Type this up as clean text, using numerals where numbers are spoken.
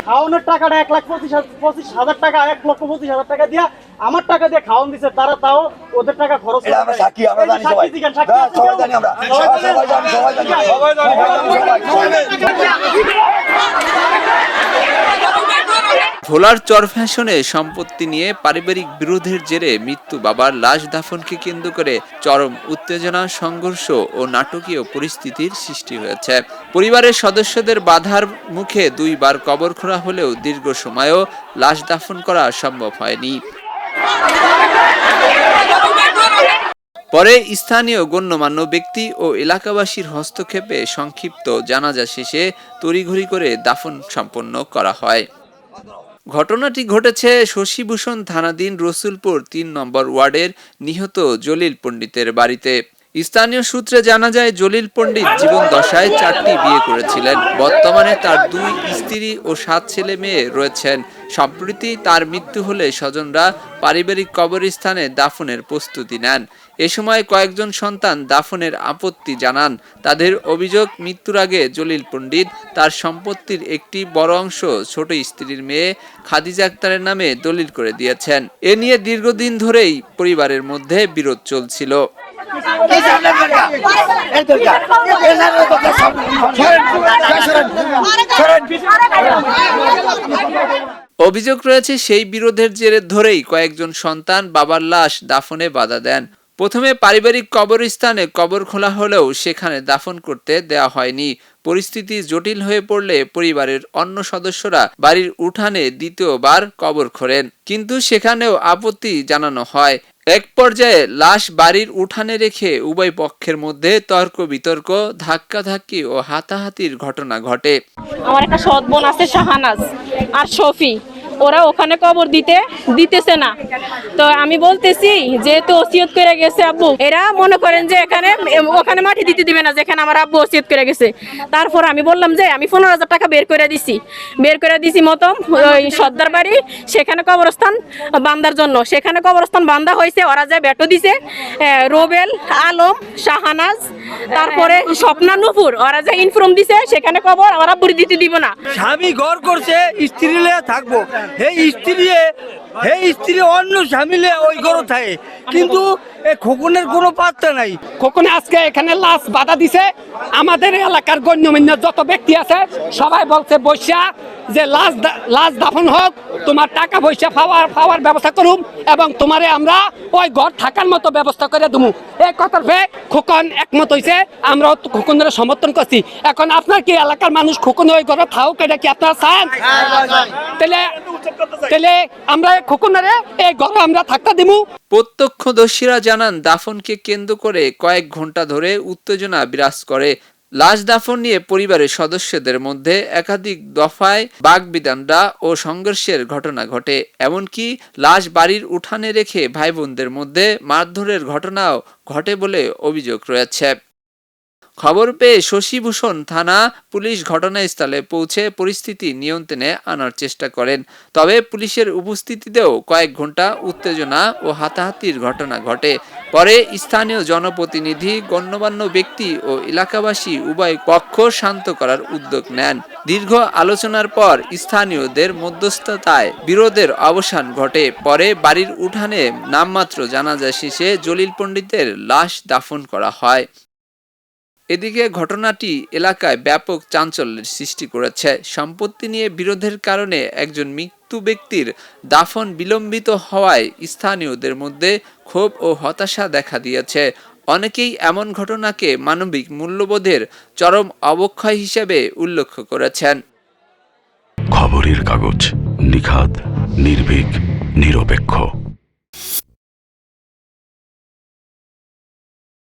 খাওয়ানোর টাকাটা 1,25,000 টাকা, 1,25,000 টাকা দিয়া আমার টাকা দিয়ে খাওয়ান দিছে, তারা তাও ওদের টাকা খরচ করে। আমরা সাক্ষী, আমরা জানি সবাই, সবাই জানি, আমরা সবাই জানি, ভোলার চরফ্যাশনে সম্পত্তি নিয়ে পারিবারিক বিরোধের জেরে মৃত্যু বাবার লাশ দাফনকে কেন্দ্র করে চরম উত্তেজনা, সংঘর্ষ ও নাটকীয় পরিস্থিতির সৃষ্টি হয়েছে। পরিবারের সদস্যদের বাধার মুখে 2 বার কবর খোঁড়া হলেও দীর্ঘ সময়ও লাশ দাফন করা সম্ভব হয়নি। পরে স্থানীয় গণ্যমান্য ব্যক্তি ও এলাকাবাসীর হস্তক্ষেপে সংক্ষিপ্ত জানাজা শেষে তড়িঘড়ি করে দাফন সম্পন্ন করা হয়। ঘটনাটি ঘটেছে শশীভূষণ থানাধীন রসুলপুর 3 নম্বর ওয়ার্ডের নিহত জলিল পণ্ডিতের বাড়িতে। স্থানীয় সূত্রে জানা যায়, জলিল পণ্ডিত জীবন দশায় 4টি বিয়ে করেছিলেন। বর্তমানে তার 2 স্ত্রী ও 7 ছেলে মেয়ে রয়েছেন। সম্প্রতি তার মৃত্যু হলে স্বজনরা পারিবারিক কবরস্থানে দাফনের প্রস্তুতি নেন। এ সময় কয়েকজন সন্তান দাফনের আপত্তি জানান। তাদের অভিযোগ, মৃত্যুর আগে জলিল পণ্ডিত তার সম্পত্তির একটি বড় অংশ ছোট স্ত্রীর মেয়ে খাদিজা আক্তারের নামে দলিল করে দিয়েছেন। এ নিয়ে দীর্ঘদিন ধরেই পরিবারের মধ্যে বিরোধ চলছিল। অভিযোগ রয়েছে, সেই বিরোধের জেরে ধরেই কয়েকজন সন্তান বাবার লাশ দাফনে বাধা দেন। প্রথমে পারিবারিক কবরস্থানে কবর খোলা হলেও সেখানে দাফন করতে দেওয়া হয়নি। পরিস্থিতি জটিল হয়ে পড়লে পরিবারের অন্য সদস্যরা বাড়ির উঠানে দ্বিতীয়বার কবর খোঁড়েন, কিন্তু সেখানেও আপত্তি জানানো হয়। এক পর্যায়ে লাশ বাড়ির উঠানে রেখে উভয় পক্ষের মধ্যে তর্ক বিতর্ক, ধাক্কাধাক্কি ও হাতাহাতির ঘটনা ঘটে। আমার একটা সৎ বোন আছে শাহানাজ আর শফি, ওরা ওখানে কবর দিতেছে না। তো আমি বলতেছি, যেহেতু ওসিয়ত করে গেছে আব্বু, এরা মনে করেন যে ওখানে মাটি দিতে দিবে না যেখানে আমার আব্বু ওসিয়ত করে গেছে। তারপর আমি বললাম যে আমি 15,000 টাকা বের করে দিছি মতো ওই সর্দার বাড়ি, সেখানে কবরস্থান বান্ধার জন্য। সেখানে কবরস্থান বান্ধা হয়েছে, ওরা যায় বেটো দিছে, রোবেল, আলম, শাহানাজ, তারপরে স্বপ্না, নুপুর, ওরা যায় ইনফর্ম দিছে সেখানে কবর আমার আব্বুর দিতে দিব না। স্বামী ঘর করছে, স্ত্রী থাকবো, স্ত্রী অন্য স্বামীলে ওই ঘর থাকে, কিন্তু খোকনের কোনো পাত্তা নাই। খোকনে আজকে এখানে লাশ বাধা দিছে। আমাদের এলাকার গণ্যমান্য যত ব্যক্তি আছে সবাই বলছে বৈশা যে লাশ দাফন হোক, তোমার টাকা পয়সা পাওয়ার ব্যবস্থা করুম এবং তোমারে আমরা ওই ঘর থাকার মতো ব্যবস্থা করে দেবো। এই কথার খোকন একমত হয়েছে, আমরা খোকনের সমর্থন করছি। এখন আপনার কি এলাকার মানুষ খোকন ওই ঘরে থাকুক, এটা কি আপনারা চান? তাহলে আমরা খোকনের এই ঘরে আমরা থাকতে দিব। প্রত্যক্ষদর্শীরা জানান, দাফনকে কেন্দ্র করে কয়েক ঘন্টা ধরে উত্তেজনা বিরাজ করে। লাশ দাফন নিয়ে পরিবারের সদস্যদের মধ্যে একাধিক দফায় বাগবিতণ্ডা ও সংঘর্ষের ঘটনা ঘটে। এমনকি লাশ বাড়ির উঠানে রেখে ভাই বোনদের মধ্যে মারধরের ঘটনাও ঘটে বলে অভিযোগ রয়েছে। খবর পেয়ে শশীভূষণ থানা পুলিশ ঘটনাস্থলে পৌঁছে পরিস্থিতি নিয়ন্ত্রণে আনার চেষ্টা করেন। তবে পুলিশের উপস্থিতিতেও কয়েক ঘন্টা উত্তেজনা ও হাতাহাতির ঘটনা ঘটে। পরে স্থানীয় জনপ্রতিনিধি, গণ্যমান্য ব্যক্তি ও এলাকাবাসী উভয় পক্ষ শান্ত করার উদ্যোগ নেন। দীর্ঘ আলোচনার পর স্থানীয়দের মধ্যস্থতায় বিরোধের অবসান ঘটে। পরে বাড়ির উঠানে নামমাত্র জানাজা শেষে জলিল পণ্ডিতের লাশ দাফন করা হয়। এদিকে ঘটনাটি এলাকায় ব্যাপক চাঞ্চল্যের সৃষ্টি করেছে। সম্পত্তি নিয়ে বিরোধের কারণে একজন মৃত্যু ব্যক্তির দাফন বিলম্বিত হওয়ায় স্থানীয়দের মধ্যে ক্ষোভ ও হতাশা দেখা দিয়েছে। অনেকেই এমন ঘটনাকে মানবিক মূল্যবোধের চরম অবক্ষয় হিসেবে উল্লেখ করেছেন। খবরের কাগজ, নিখাত, নির্ভীক, নিরপেক্ষ।